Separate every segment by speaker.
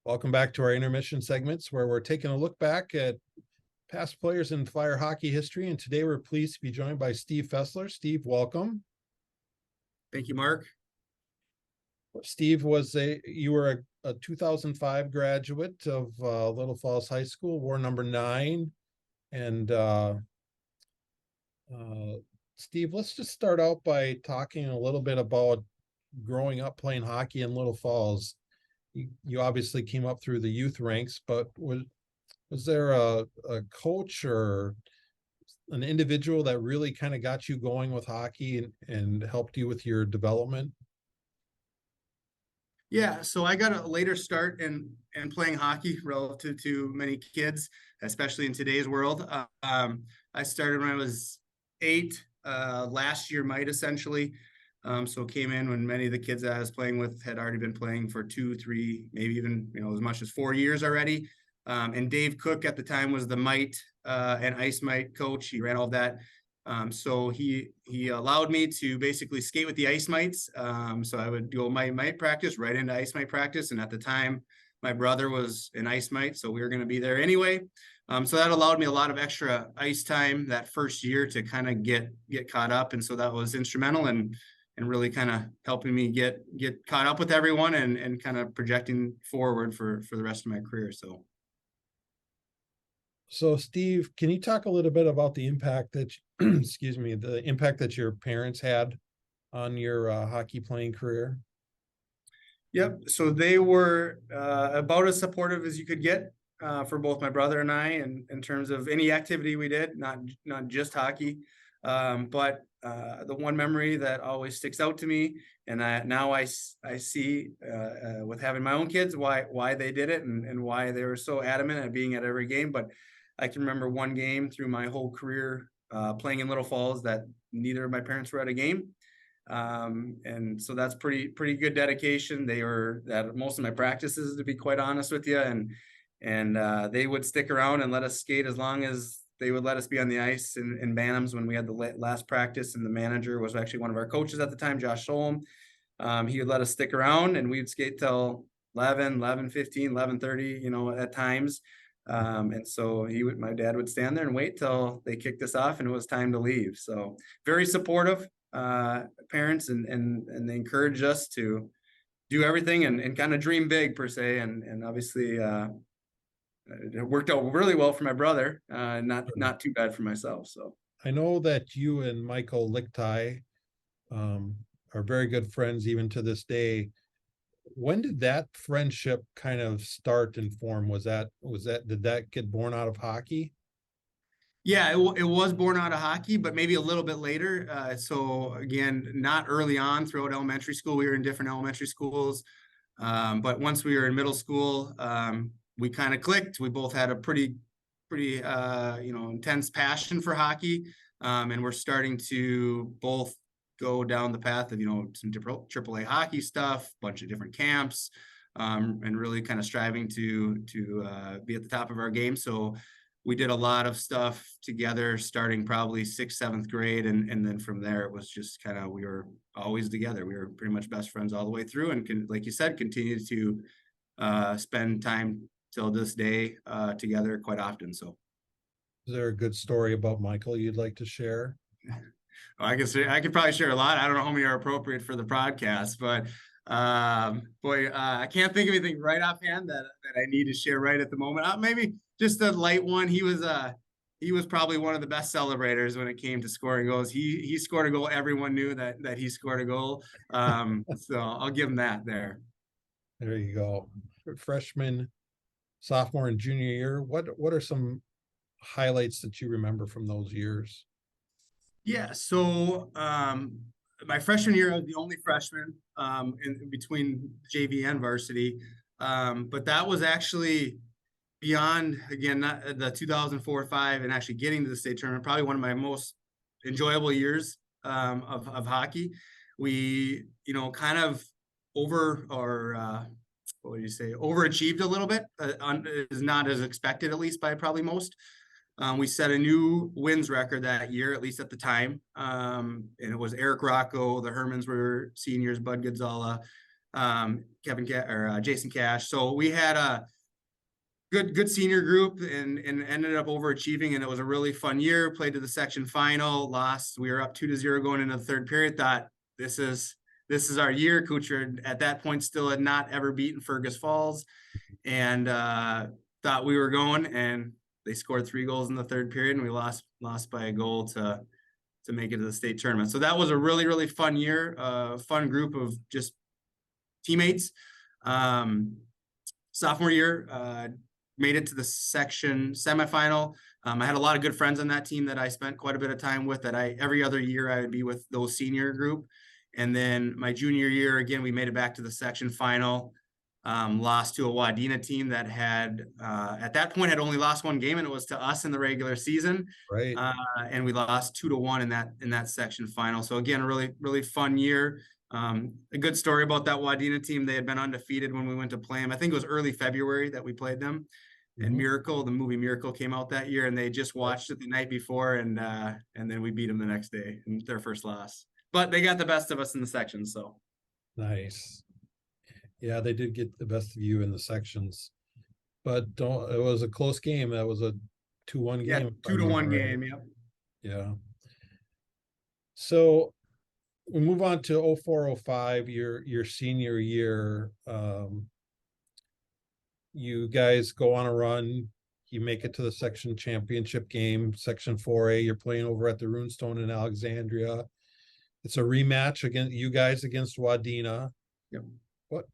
Speaker 1: Welcome back to our intermission segments where we're taking a look back at past players in Flyer hockey history. And today we're pleased to be joined by Steve Festler. Steve, welcome.
Speaker 2: Thank you, Mark.
Speaker 1: Steve, you were a 2005 graduate of Little Falls High School, wore number 9. And Steve, let's just start out by talking a little bit about growing up playing hockey in Little Falls. You obviously came up through the youth ranks, but was there a coach or an individual that really kind of got you going with hockey and helped you with your development?
Speaker 2: Yeah, so I got a later start in playing hockey relative to many kids, especially in today's world. I started when I was 8, last year might essentially. So came in when many of the kids that I was playing with had already been playing for 2, 3, maybe even as much as 4 years already. And Dave Cook at the time was the Mite and Ice Mite coach. He ran all of that. So he allowed me to basically skate with the Ice Mites. So I would go my Mite practice right into Ice Mite practice. And at the time, my brother was an Ice Mite, so we were going to be there anyway. So that allowed me a lot of extra ice time that first year to kind of get caught up. And so that was instrumental and really kind of helping me get caught up with everyone and kind of projecting forward for the rest of my career.
Speaker 1: So Steve, can you talk a little bit about the impact that, excuse me, the impact that your parents had on your hockey playing career?
Speaker 2: Yep. So they were about as supportive as you could get for both my brother and I, and in terms of any activity we did, not just hockey. But the one memory that always sticks out to me, and now I see with having my own kids why they did it and why they were so adamant at being at every game. But I can remember one game through my whole career playing in Little Falls that neither of my parents were at a game. And so that's pretty good dedication. They were at most of my practices, to be quite honest with you. And they would stick around and let us skate as long as they would let us be on the ice in Bantams when we had the last practice. And the manager was actually one of our coaches at the time, Josh Solom. He would let us stick around and we'd skate till 11:15, 11:30, at times. And so my dad would stand there and wait till they kicked us off and it was time to leave. So very supportive parents, and they encouraged us to do everything and kind of dream big per se. And obviously it worked out really well for my brother, not too bad for myself. So
Speaker 1: I know that you and Michael Lichtai are very good friends even to this day. When did that friendship kind of start and form? Did that get born out of hockey?
Speaker 2: yeah, it was born out of hockey, but maybe a little bit later. So again, not early on throughout elementary school. We were in different elementary schools. But once we were in middle school, we kind of clicked. We both had a pretty intense passion for hockey. And we're starting to both go down the path of, some AAA hockey stuff, bunch of different camps, and really kind of striving to be at the top of our game. So we did a lot of stuff together starting probably 6th, 7th grade. And then from there, it was just kind of, we were always together. We were pretty much best friends all the way through and like you said, continue to spend time till this day together quite often. So
Speaker 1: Is there a good story about Michael you'd like to share?
Speaker 2: I could probably share a lot. I don't know how many are appropriate for the podcast, but I can't think of anything right offhand that I need to share right at the moment. Maybe just a light one. He was probably one of the best celebrators when it came to scoring goals. He scored a goal. Everyone knew that he scored a goal. So I'll give him that there.
Speaker 1: There you go. Freshman, sophomore, and junior year. What are some highlights that you remember from those years?
Speaker 2: Yeah. So my freshman year, I was the only freshman in between JV and varsity. But that was actually beyond, again, not the 2004-05 and actually getting to the state tournament, probably one of my most enjoyable years of hockey. We, kind of overachieved a little bit, is not as expected, at least by probably most. We set a new wins record that year, at least at the time. And it was Eric Rocco, the Hermans were seniors, Bud Gonzala, Jason Cash. So we had a good senior group and ended up overachieving, and it was a really fun year. Played to the section final, lost. We were up 2-0 going into the third period. Thought this is our year. Couture at that point still had not ever beaten Fergus Falls, and thought we were going, and they scored 3 goals in the third period, and we lost by a goal to make it to the state tournament. So that was a really fun year, fun group of just teammates. Sophomore year, made it to the section semifinal. I had a lot of good friends on that team that I spent quite a bit of time with, that every other year I would be with those senior group. And then my junior year, again, we made it back to the section final. Lost to a Wadena team that had, at that point, had only lost 1 game, and it was to us in the regular season.
Speaker 1: Right.
Speaker 2: And we lost 2-1 in that section final. So again, a really fun year. A good story about that Wadena team. They had been undefeated when we went to play them. I think it was early February that we played them. And Miracle, the movie Miracle, came out that year, and they just watched it the night before, and then we beat them the next day in their first loss. But they got the best of us in the section, so.
Speaker 1: Nice. Yeah, they did get the best of you in the sections, but it was a close game. That was a 2-1 game.
Speaker 2: Yeah, 2-1 game. Yep.
Speaker 1: Yeah. So we move on to 04-05, your senior year. You guys go on a run. You make it to the section championship game, section 4A. You're playing over at the Runestone in Alexandria. It's a rematch against you guys against Wadena.
Speaker 2: Yep.
Speaker 1: What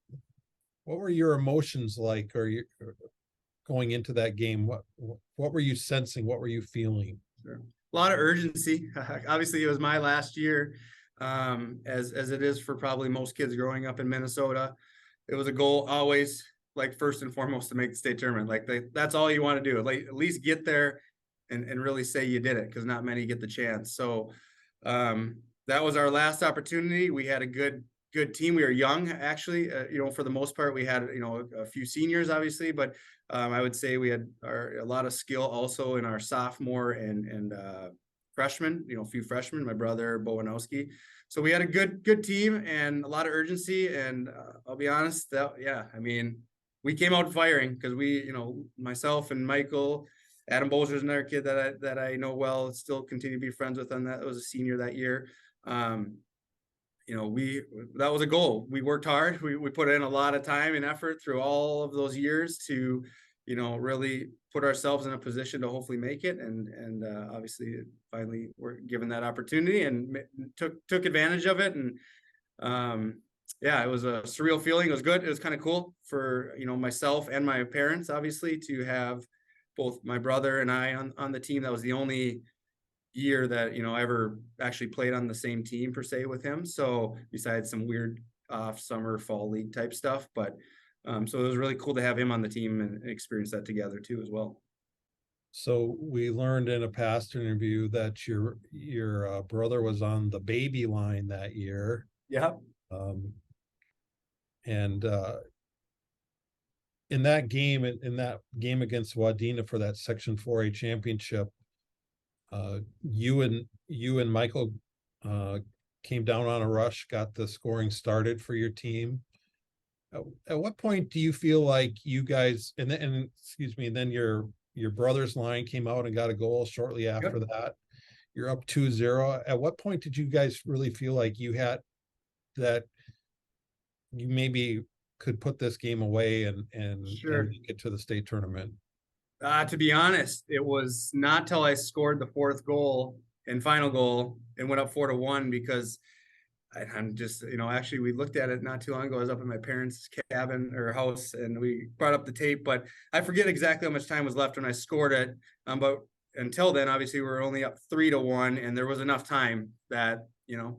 Speaker 1: were your emotions like, or going into that game? What were you sensing? What were you feeling?
Speaker 2: Sure. A lot of urgency. Obviously, it was my last year, as it is for probably most kids growing up in Minnesota. It was a goal always, like, first and foremost, to make the state tournament. Like, that's all you want to do. Like, at least get there and really say you did it, because not many get the chance. So that was our last opportunity. We had a good team. We were young, actually. For the most part, we had a few seniors, obviously, but I would say we had a lot of skill also in our sophomore and freshmen. A few freshmen. My brother Bowanowski. So we had a good team and a lot of urgency. And I'll be honest, we came out firing, because myself and Michael, Adam Bolger's another kid that I know well, still continue to be friends with, and that was a senior that year. That was a goal. We worked hard. We put in a lot of time and effort through all of those years to, really put ourselves in a position to hopefully make it. And obviously finally we're given that opportunity and took advantage of it. And it was a surreal feeling. It was good. It was kind of cool for, myself and my parents, obviously, to have both my brother and I on the team. That was the only year that I ever actually played on the same team per se with him. So besides some weird summer fall league type stuff, but so it was really cool to have him on the team and experience that together too as well.
Speaker 1: So we learned in a past interview that your brother was on the baby line that year.
Speaker 2: Yeah.
Speaker 1: And in that game against Wadena for that section 4A championship, you and Michael came down on a rush, got the scoring started for your team. At what point do you feel like you guys, and then your brother's line came out and got a goal shortly after that? You're up 2-0. At what point did you guys really feel like you had that you maybe could put this game away and get to the state tournament?
Speaker 2: To be honest, it was not till I scored the 4th goal and final goal and went up 4-1, because I'm just, actually we looked at it not too long ago. I was up in my parents' cabin or house, and we brought up the tape, but I forget exactly how much time was left when I scored it. But until then, obviously we were only up 3-1, and there was enough time that,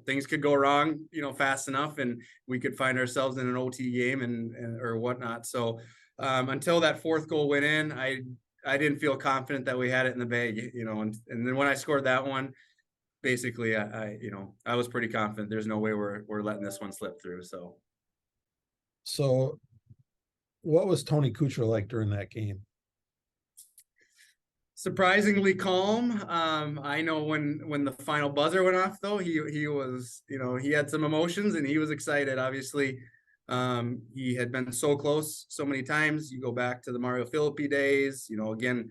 Speaker 2: things could go wrong, fast enough, and we could find ourselves in an OT game and or whatnot. So until that 4th goal went in, I didn't feel confident that we had it in the bag, and then when I scored that one, basically I was pretty confident there's no way we're letting this one slip through.
Speaker 1: So what was Tony Couture like during that game?
Speaker 2: Surprisingly calm. I know when the final buzzer went off, though, he was, he had some emotions and he was excited, obviously. He had been so close so many times. You go back to the Mario Philippi days, you know, again,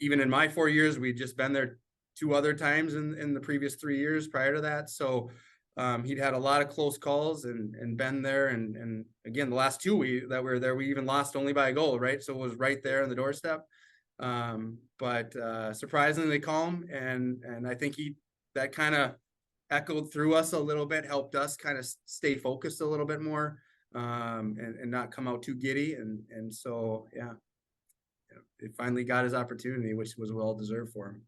Speaker 2: even in my 4 years, we'd just been there 2 other times in the previous 3 years prior to that. So he'd had a lot of close calls and been there. And again, the last two that we were there, we even lost only by a goal, right? So it was right there on the doorstep. But surprisingly calm. And I think that kind of echoed through us a little bit, helped us kind of stay focused a little bit more, and not come out too giddy. And so, yeah, it finally got his opportunity, which was well deserved for him.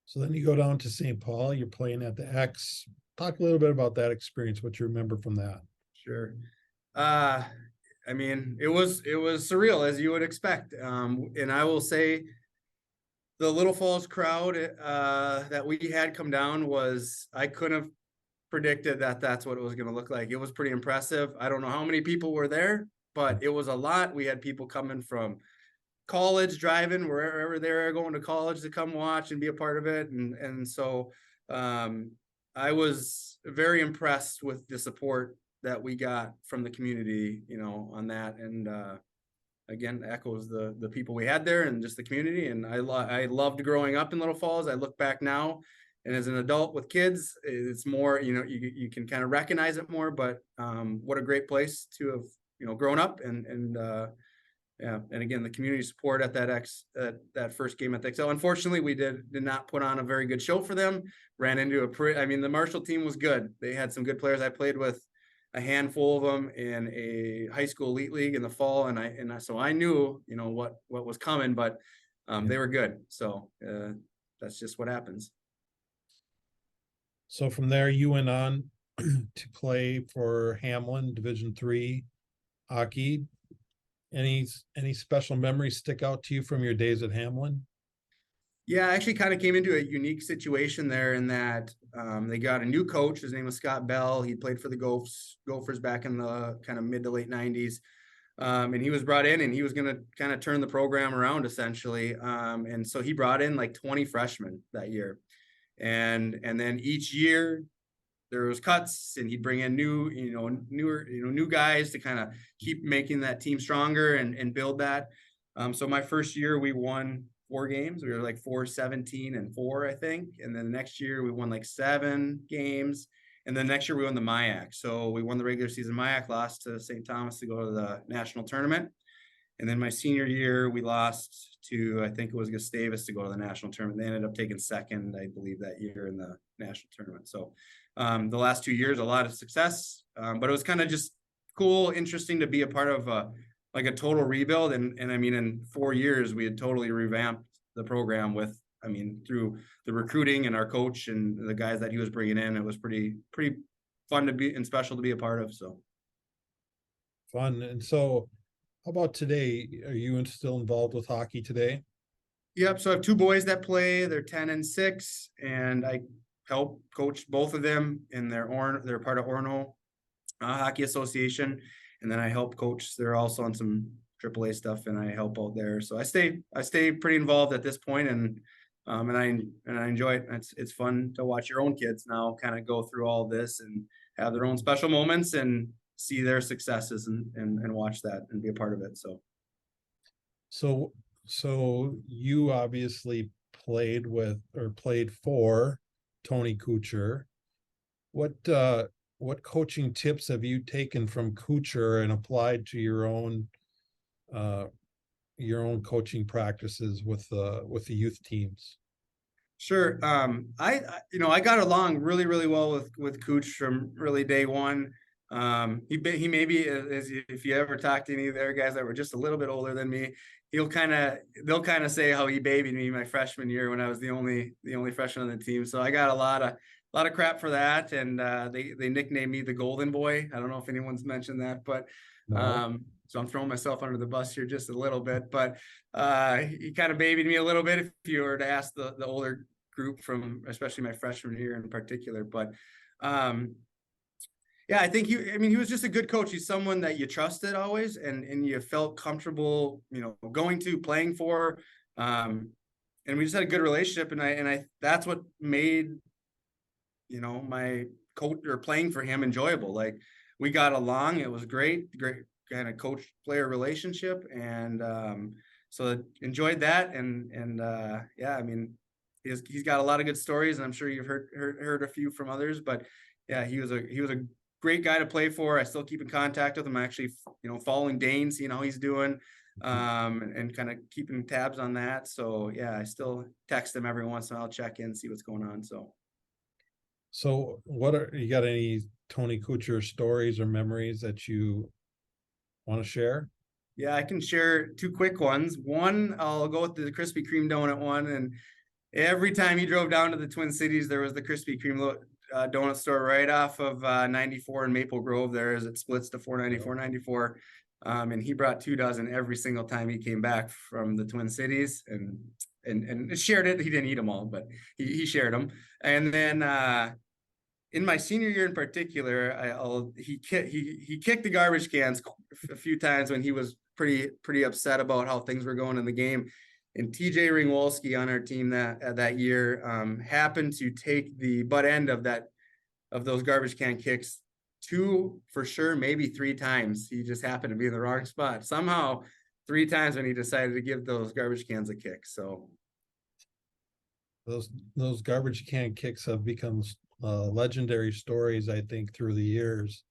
Speaker 1: So then you go down to St. Paul, you're playing at the X. Talk a little bit about that experience, what you remember from that.
Speaker 2: Sure. I mean, it was surreal, as you would expect. And I will say the Little Falls crowd that we had come down I couldn't have predicted that that's what it was going to look like. It was pretty impressive. I don't know how many people were there, but it was a lot. We had people coming from college, driving wherever they're going to college to come watch and be a part of it. And so I was very impressed with the support that we got from the community, you know, on that. And again, echoes the people we had there and just the community. And I loved growing up in Little Falls. I look back now, and as an adult with kids, it's more, you know, you can kind of recognize it more. But what a great place to have, you know, grown up. And yeah, and again, the community support at that first game at the XL. Unfortunately, we did not put on a very good show for them. Ran into I mean, the Marshall team was good. They had some good players. I played with a handful of them in a high school elite league in the fall, so I knew, you know, what was coming, but they were good. So that's just what happens.
Speaker 1: So from there, you went on to play for Hamlin Division III hockey. Any special memories stick out to you from your days at Hamlin?
Speaker 2: Yeah, I actually kind of came into a unique situation there in that they got a new coach. His name was Scott Bell. He played for the Gophers back in the kind of mid to late 90s. And he was brought in and he was going to kind of turn the program around essentially. And so he brought in like 20 freshmen that year. And then each year there was cuts and he'd bring in new guys to kind of keep making that team stronger and build that. So my first year we won 4 games. We were like 4-17-4, I think. And then the next year we won like 7 games. And then next year we won the MIAC. So we won the regular season MIAC, lost to St. Thomas to go to the national tournament. And then my senior year, we lost to, I think it was Gustavus to go to the national tournament. They ended up taking second, I believe, that year in the national tournament. So the last 2 years, a lot of success, but it was kind of just cool, interesting to be a part of like a total rebuild. And I mean, in 4 years, we had totally revamped the program with, I mean, through the recruiting and our coach and the guys that he was bringing in. It was pretty fun to be and special to be a part of. So
Speaker 1: Fun. And so how about today? Are you still involved with hockey today?
Speaker 2: Yep. So I have 2 boys that play. They're 10 and 6, and I help coach both of them in they're part of Orono Hockey Association, and then I help coach. They're also on some AAA stuff, and I help out there. So I stay pretty involved at this point, and I enjoy it. It's fun to watch your own kids now kind of go through all this and have their own special moments and see their successes and watch that and be a part of it.
Speaker 1: So you obviously played for Tony Couture. What coaching tips have you taken from Couture and applied to your own coaching practices with the youth teams?
Speaker 2: Sure. I got along really, really well with Cooch from really day one. He maybe, if you ever talk to any of the other guys that were just a little bit older than me, they'll kind of say how he babied me my freshman year when I was the only freshman on the team. So I got a lot of crap for that, and they nicknamed me the Golden Boy. I don't know if anyone's mentioned that, but
Speaker 1: No.
Speaker 2: so I'm throwing myself under the bus here just a little bit. But he kind of babied me a little bit if you were to ask the older group from especially my freshman year in particular. But yeah, I think he was just a good coach. He's someone that you trusted always and you felt comfortable, going to playing for. And we just had a good relationship, and I that's what made my coach or playing for him enjoyable. Like we got along. It was great kind of coach player relationship. And so enjoyed that. And yeah, I mean, he's got a lot of good stories, and I'm sure you've heard a few from others, but yeah, he was a great guy to play for. I still keep in contact with him. Actually, following Dane, seeing how he's doing, and kind of keeping tabs on that. So yeah, I still text him every once in a while, check in, see what's going on.
Speaker 1: So you got any Tony Couture stories or memories that you want to share?
Speaker 2: Yeah, I can share two quick ones. One, I'll go with the Krispy Kreme donut one. And every time he drove down to the Twin Cities, there was the Krispy Kreme donut store right off of 94 in Maple Grove there, as it splits to 494, 94. And he brought 2 dozen every single time he came back from the Twin Cities, and shared it. He didn't eat them all, but he shared them. And then in my senior year in particular, he kicked the garbage cans a few times when he was pretty upset about how things were going in the game. And TJ Ringwolski on our team that year happened to take the butt end of those garbage can kicks 2 for sure, maybe 3 times. He just happened to be in the wrong spot somehow 3 times when he decided to give those garbage cans a kick. So
Speaker 1: those garbage can kicks have become legendary stories, I think, through the years.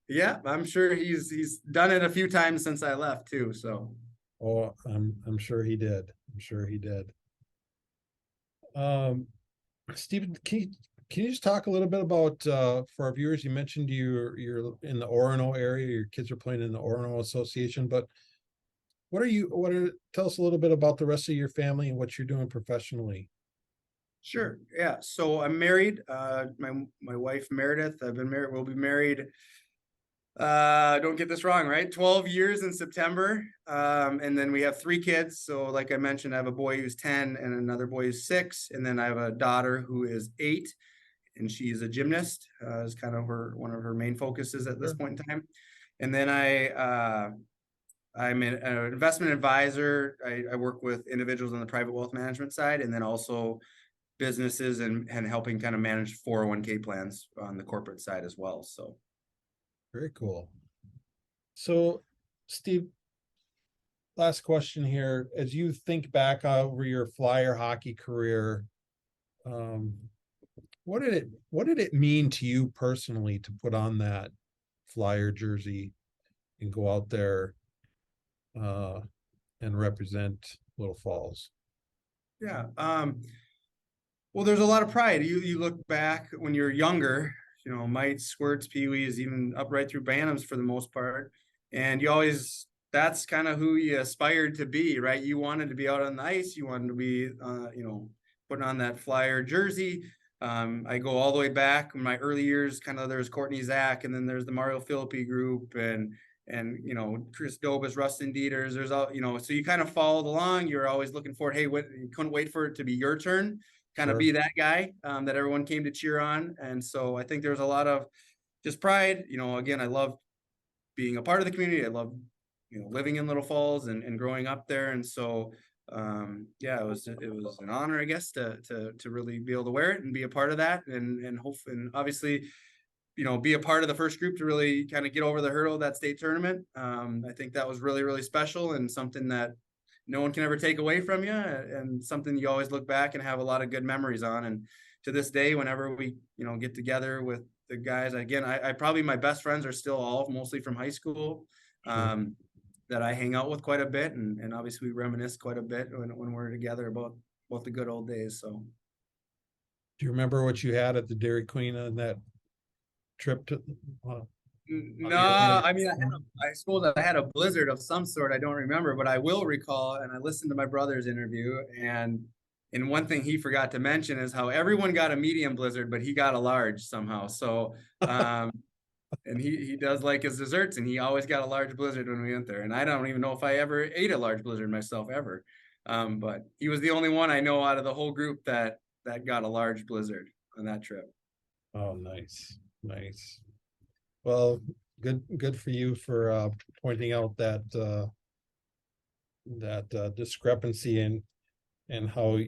Speaker 2: Yeah, I'm sure he's done it a few times since I left too. So
Speaker 1: oh, I'm sure he did. I'm sure he did. Stephen, can you just talk a little bit about for our viewers? You mentioned you're in the Orono area. Your kids are playing in the Orono Association, but tell us a little bit about the rest of your family and what you're doing professionally.
Speaker 2: sure, yeah. So I'm married. My wife Meredith. I've been married. We'll be married. Don't get this wrong, right? 12 years in September. And then we have 3 kids. So like I mentioned, I have a boy who's 10 and another boy who's 6. And then I have a daughter who is 8, and she's a gymnast, is kind of one of her main focuses at this point in time. And then I'm an investment advisor. I work with individuals on the private wealth management side, and then also businesses and helping kind of manage 401k plans on the corporate side as well. So
Speaker 1: very cool. So, Steve, last question here. As you think back over your Flyer hockey career, what did it mean to you personally to put on that Flyer jersey and go out there and represent Little Falls?
Speaker 2: yeah, well, there's a lot of pride. You look back when you're younger, mites, squirts, peewees, even up right through bantams for the most part. And that's kind of who you aspired to be, right? You wanted to be out on the ice. You wanted to be, putting on that Flyer jersey. I go all the way back in my early years, kind of there's Courtney Zach, and then there's the Mario Philippi group, and Chris Dobas, Rustin Dieters. There's all, so you kind of followed along. You're always looking forward. Hey, you couldn't wait for it to be your turn. Kind of be that guy that everyone came to cheer on. And so I think there's a lot of just pride. Again, I love being a part of the community. I love, living in Little Falls and growing up there. And so, yeah, it was an honor, I guess, to really be able to wear it and be a part of that, and obviously, be a part of the first group to really kind of get over the hurdle of that state tournament. I think that was really, really special, and something that no one can ever take away from you, and something you always look back and have a lot of good memories on. And to this day, whenever we, get together with the guys, again, I probably, my best friends are still all mostly from high school, that I hang out with quite a bit. And obviously we reminisce quite a bit when we're together about the good old days. So.
Speaker 1: Do you remember what you had at the Dairy Queen on that trip to?
Speaker 2: No, I mean, I suppose I had a blizzard of some sort. I don't remember, but I will recall, and I listened to my brother's interview, and one thing he forgot to mention is how everyone got a medium blizzard, but he got a large somehow. So, and he does like his desserts, and he always got a large blizzard when we went there. And I don't even know if I ever ate a large blizzard myself ever. But he was the only one I know out of the whole group that got a large blizzard on that trip.
Speaker 1: Oh, nice. Well, good for you for pointing out that discrepancy and how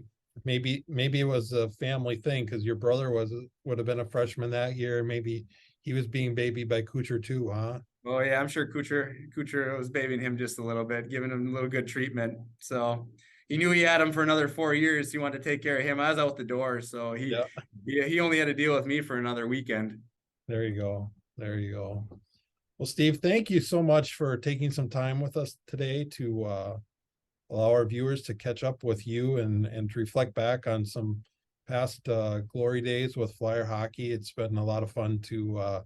Speaker 1: maybe it was a family thing, because your brother would have been a freshman that year. Maybe he was being babied by Couture too, huh?
Speaker 2: Oh yeah, I'm sure Couture was babying him just a little bit, giving him a little good treatment. So he knew he had him for another 4 years. He wanted to take care of him. I was out the door, so
Speaker 1: Yeah.
Speaker 2: he only had to deal with me for another weekend.
Speaker 1: There you go. There you go. Well, Steve, thank you so much for taking some time with us today to allow our viewers to catch up with you and to reflect back on some past glory days with Flyer hockey. It's been a lot of fun to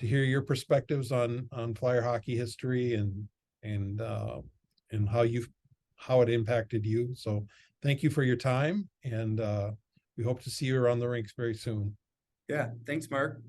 Speaker 1: hear your perspectives on Flyer hockey history and and how it impacted you. So thank you for your time, and we hope to see you around the rinks very soon.
Speaker 2: Yeah, thanks, Mark.